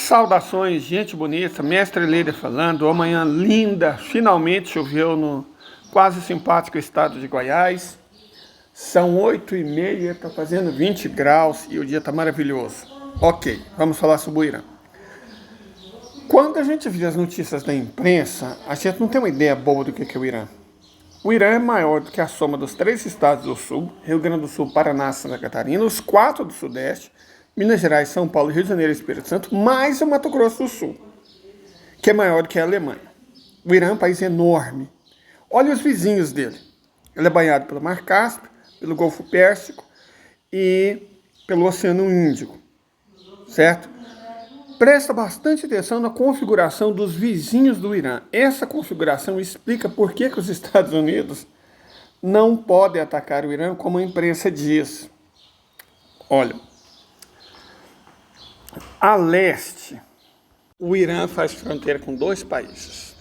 Saudações, gente bonita, mestre Leida falando, uma manhã linda, finalmente choveu no quase simpático estado de Goiás, são 8h30, está fazendo 20 graus e o dia está maravilhoso. Ok, vamos falar sobre o Irã. Quando a gente vê as notícias da imprensa, a gente não tem uma ideia boa do que é o Irã. O Irã é maior do que a soma dos 3 estados do sul, Rio Grande do Sul, Paraná, Santa Catarina, os 4 do sudeste, Minas Gerais, São Paulo, Rio de Janeiro e Espírito Santo, mais o Mato Grosso do Sul, que é maior do que a Alemanha. O Irã é um país enorme. Olha os vizinhos dele. Ele é banhado pelo Mar Cáspio, pelo Golfo Pérsico e pelo Oceano Índico, certo? Presta bastante atenção na configuração dos vizinhos do Irã. Essa configuração explica por que os Estados Unidos não podem atacar o Irã como a imprensa diz. Olha, a leste, o Irã faz fronteira com 2 países.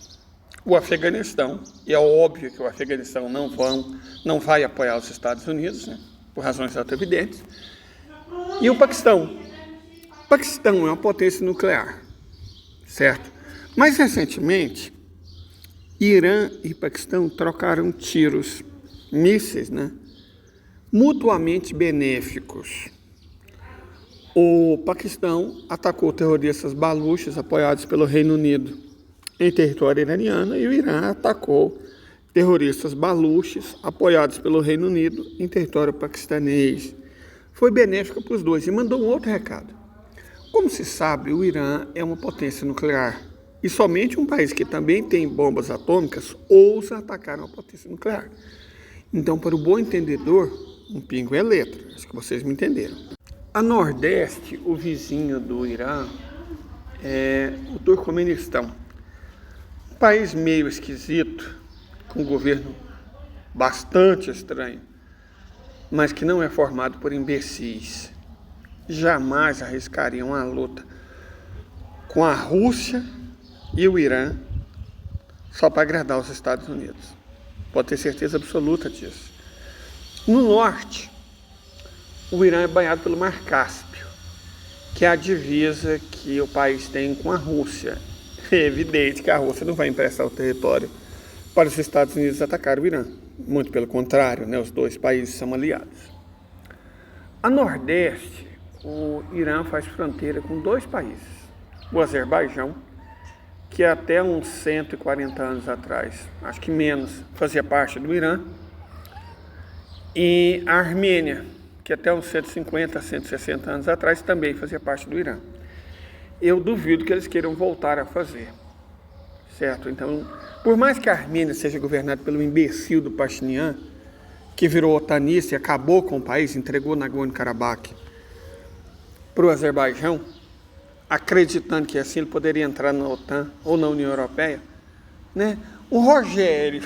O Afeganistão, e é óbvio que o Afeganistão não vai apoiar os Estados Unidos, né, por razões auto-evidentes, e o Paquistão. O Paquistão é uma potência nuclear, certo? Mais recentemente, Irã e Paquistão trocaram tiros, mísseis, né, mutuamente benéficos. O Paquistão atacou terroristas baluches apoiados pelo Reino Unido em território iraniano e o Irã atacou terroristas baluches apoiados pelo Reino Unido em território paquistanês. Foi benéfico para os dois e mandou um outro recado. Como se sabe, o Irã é uma potência nuclear e somente um país que também tem bombas atômicas ousa atacar uma potência nuclear. Então, para o bom entendedor, um pingo é letra, acho que vocês me entenderam. A nordeste, o vizinho do Irã, é o Turcomenistão. Um país meio esquisito, com um governo bastante estranho, mas que não é formado por imbecis. Jamais arriscariam uma luta com a Rússia e o Irã só para agradar os Estados Unidos. Pode ter certeza absoluta disso. No norte, o Irã é banhado pelo Mar Cáspio, que é a divisa que o país tem com a Rússia. É evidente que a Rússia não vai emprestar o território para os Estados Unidos atacar o Irã. Muito pelo contrário, né? Os 2 países são aliados. A nordeste, o Irã faz fronteira com 2 países. O Azerbaijão, que até uns 140 anos atrás, acho que menos, fazia parte do Irã, e a Armênia, que até uns 150, 160 anos atrás também fazia parte do Irã. Eu duvido que eles queiram voltar a fazer, certo? Então, por mais que a Armênia seja governada pelo imbecil do Pashinyan, que virou otanista e acabou com o país, entregou Nagorno-Karabakh para o Azerbaijão, acreditando que assim ele poderia entrar na OTAN ou na União Europeia, né? O Rogério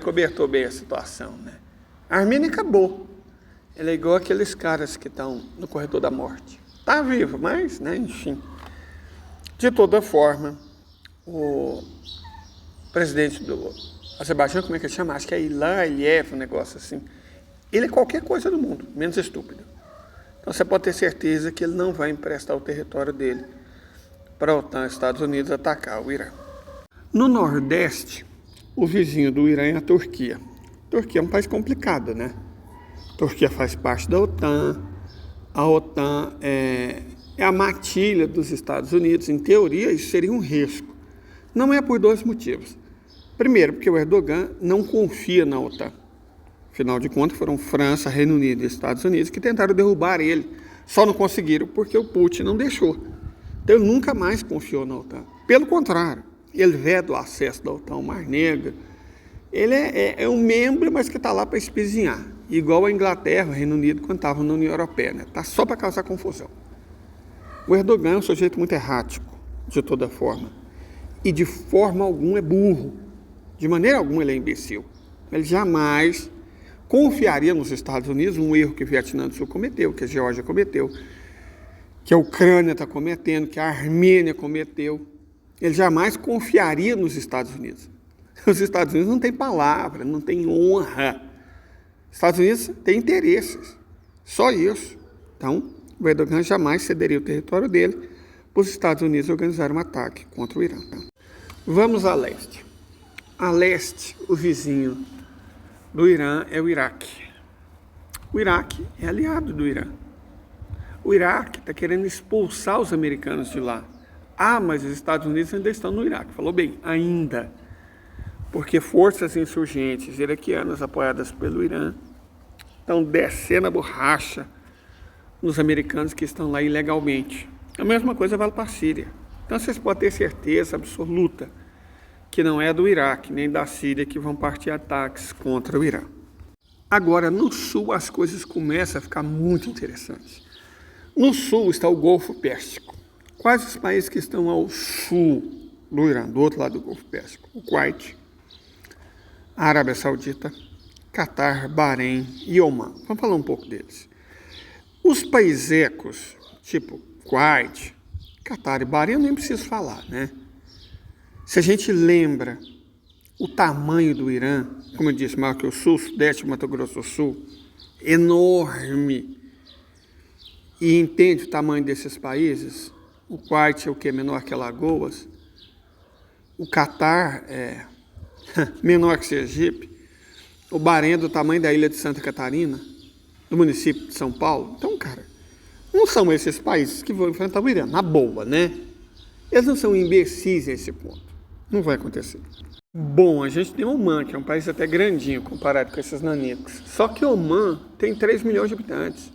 cobertou bem a situação, né? A Armênia acabou. Ele é igual aqueles caras que estão no corredor da morte. Está vivo, mas, né, enfim. De toda forma, o presidente do Azerbaijão, como é que ele chama? Acho que é Ilan Aliyev, um negócio assim. Ele é qualquer coisa do mundo, menos estúpido. Então você pode ter certeza que ele não vai emprestar o território dele para a OTAN, Estados Unidos, atacar o Irã. No Nordeste, o vizinho do Irã é a Turquia. A Turquia é um país complicado, né? A Turquia faz parte da OTAN. A OTAN é a matilha dos Estados Unidos. Em teoria, isso seria um risco. Não é por 2 motivos. Primeiro, porque o Erdogan não confia na OTAN. Afinal de contas, foram França, Reino Unido e Estados Unidos que tentaram derrubar ele. Só não conseguiram porque o Putin não deixou. Então, ele nunca mais confiou na OTAN. Pelo contrário, ele veda o acesso da OTAN ao Mar Negro. Ele é um membro, mas que está lá para espizinhar. Igual a Inglaterra, o Reino Unido, quando estavam na União Europeia. Né? Está só para causar confusão. O Erdogan é um sujeito muito errático, de toda forma. E de forma alguma é burro. De maneira alguma ele é imbecil. Ele jamais confiaria nos Estados Unidos, um erro que o Vietnã do Sul cometeu, que a Geórgia cometeu, que a Ucrânia está cometendo, que a Armênia cometeu. Ele jamais confiaria nos Estados Unidos. Os Estados Unidos não têm palavra, não têm honra. Os Estados Unidos têm interesses, só isso. Então, o Erdogan jamais cederia o território dele os Estados Unidos organizaram um ataque contra o Irã. Vamos a leste. A leste, o vizinho do Irã é o Iraque. O Iraque é aliado do Irã. O Iraque está querendo expulsar os americanos de lá. Ah, mas os Estados Unidos ainda estão no Iraque. Falou bem, ainda. Porque forças insurgentes iraquianas apoiadas pelo Irã estão descendo a borracha nos americanos que estão lá ilegalmente. A mesma coisa vale para a Síria. Então vocês podem ter certeza absoluta que não é do Iraque nem da Síria que vão partir ataques contra o Irã. Agora, no sul, as coisas começam a ficar muito interessantes. No sul está o Golfo Pérsico. Quais os países que estão ao sul do Irã, do outro lado do Golfo Pérsico? O Kuwait, a Arábia Saudita, Catar, Bahrein e Omã. Vamos falar um pouco deles. Os paisecos, tipo Kuwait, Catar e Bahrein, eu nem preciso falar, né? Se a gente lembra o tamanho do Irã, como eu disse, maior que o Sul, Sudeste, Mato Grosso do Sul, enorme, e entende o tamanho desses países, o Kuwait é o que? Menor que Alagoas, o Catar é menor que Sergipe, o Bahrein é do tamanho da ilha de Santa Catarina, do município de São Paulo. Então, cara, não são esses países que vão enfrentar o Irã, na boa, né? Eles não são imbecis a esse ponto. Não vai acontecer. Bom, a gente tem Omã, que é um país até grandinho comparado com esses nanicos. Só que Omã tem 3 milhões de habitantes.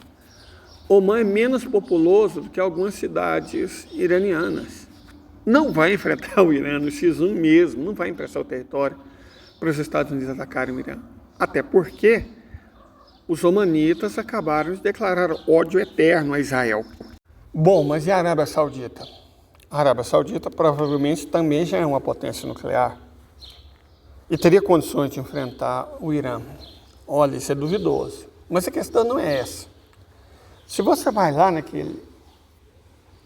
Omã é menos populoso do que algumas cidades iranianas. Não vai enfrentar o Irã no X1 mesmo, não vai emprestar o território para os Estados Unidos atacarem o Irã. Até porque os omanitas acabaram de declarar ódio eterno a Israel. Bom, mas e a Arábia Saudita? A Arábia Saudita provavelmente também já é uma potência nuclear e teria condições de enfrentar o Irã. Olha, isso é duvidoso. Mas a questão não é essa. Se você vai lá naquele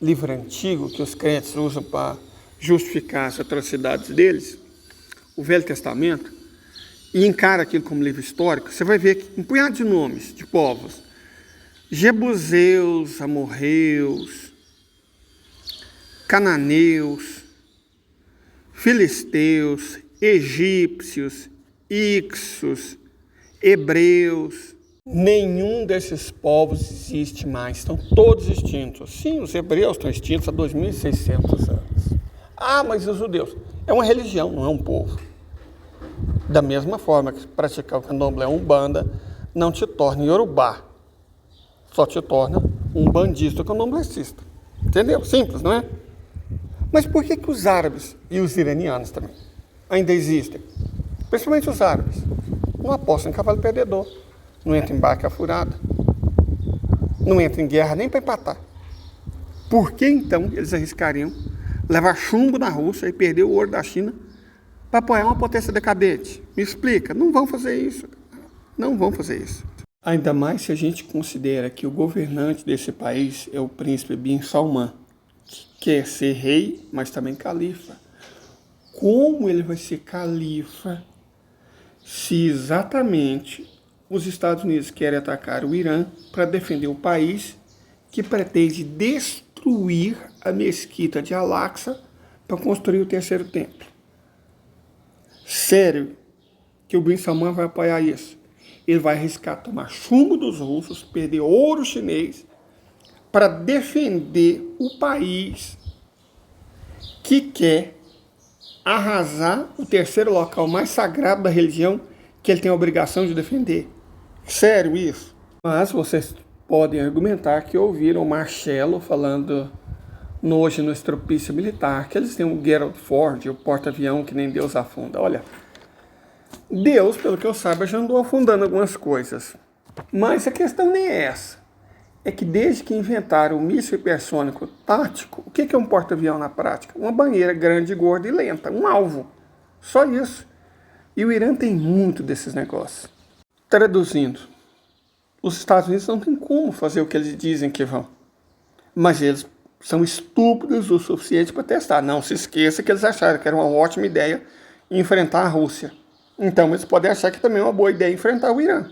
livro antigo que os crentes usam para justificar as atrocidades deles, o Velho Testamento, e encara aquilo como livro histórico, você vai ver que um punhado de nomes de povos, jebuseus, amorreus, cananeus, filisteus, egípcios, ixos, hebreus, nenhum desses povos existe mais, estão todos extintos. Sim, os hebreus estão extintos há 2.600 anos. Ah, mas os judeus? É uma religião, não é um povo. Da mesma forma que praticar o candomblé umbanda não te torna iorubá, só te torna um bandista candomblecista. Entendeu? Simples, não é? Mas por que os árabes e os iranianos também ainda existem? Principalmente os árabes. Não apostam em cavalo perdedor, não entram em barca furada, não entram em guerra nem para empatar. Por que então eles arriscariam levar chumbo na Rússia e perder o ouro da China para apoiar uma potência decadente? Me explica, não vão fazer isso. Não vão fazer isso. Ainda mais se a gente considera que o governante desse país é o príncipe Bin Salman, que quer ser rei, mas também califa. Como ele vai ser califa se exatamente os Estados Unidos querem atacar o Irã para defender o país que pretende destruir a mesquita de Al-Aqsa para construir o terceiro templo? Sério que o Bin Salman vai apoiar isso? Ele vai arriscar tomar chumbo dos russos, perder ouro chinês, para defender o país que quer arrasar o terceiro local mais sagrado da religião que ele tem a obrigação de defender. Sério isso? Mas vocês podem argumentar que ouviram o Marcelo falando hoje no Estropício Militar, que eles têm o Gerald Ford, o porta-avião que nem Deus afunda. Olha, Deus, pelo que eu saiba, já andou afundando algumas coisas. Mas a questão nem é essa. É que desde que inventaram o míssil hipersônico tático, o que é um porta-avião na prática? Uma banheira grande, gorda e lenta, um alvo. Só isso. E o Irã tem muito desses negócios. Traduzindo, os Estados Unidos não tem como fazer o que eles dizem que vão. Mas eles são estúpidos o suficiente para testar. Não se esqueça que eles acharam que era uma ótima ideia enfrentar a Rússia. Então eles podem achar que também é uma boa ideia enfrentar o Irã.